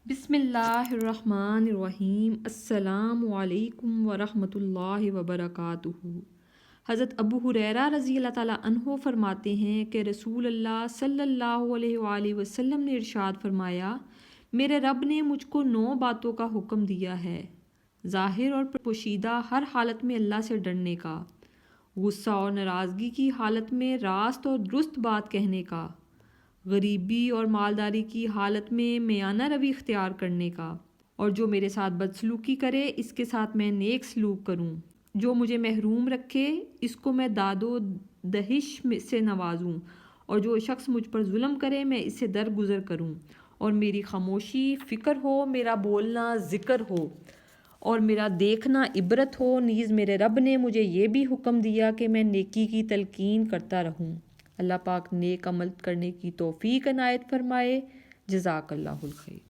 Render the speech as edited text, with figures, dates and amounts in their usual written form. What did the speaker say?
बिस्मिल्लाहिर्रहमानिर्रहीम अस्सलामुअलैकुम वरहमतुल्लाहि वबरकातुहू। हज़रत अबू हुरैरा रज़ी अल्लाह ताला अन्हो फरमाते हैं कि रसूल अल्लाह सल्लल्लाहु अलैहि वसल्लम ने इरशाद फरमाया, मेरे रब ने मुझको 9 बातों का हुक्म दिया है। ज़ाहिर और पोशीदा हर हालत में अल्लाह से डरने का, गुस्सा और नाराज़गी की हालत में रास्त और दुरुस्त बात कहने का, गरीबी और मालदारी की हालत में मियाना रवि इख्तियार करने का, और जो मेरे साथ बदसलूकी करे इसके साथ मैं नेक सलूक करूं, जो मुझे महरूम रखे इसको मैं दादो दहिश से नवाजूं, और जो शख्स मुझ पर जुल्म करे मैं इससे दरगुजर करूं, और मेरी खामोशी फ़िक्र हो, मेरा बोलना ज़िक्र हो, और मेरा देखना इबरत हो। नीज़ मेरे रब ने मुझे ये भी हुक्म दिया कि मैं नेकी की तलकीन करता रहूं। अल्लाह पाक नेक अमल करने की तौफीक अनायत फरमाए। जज़ाकल्लाहुल खैर।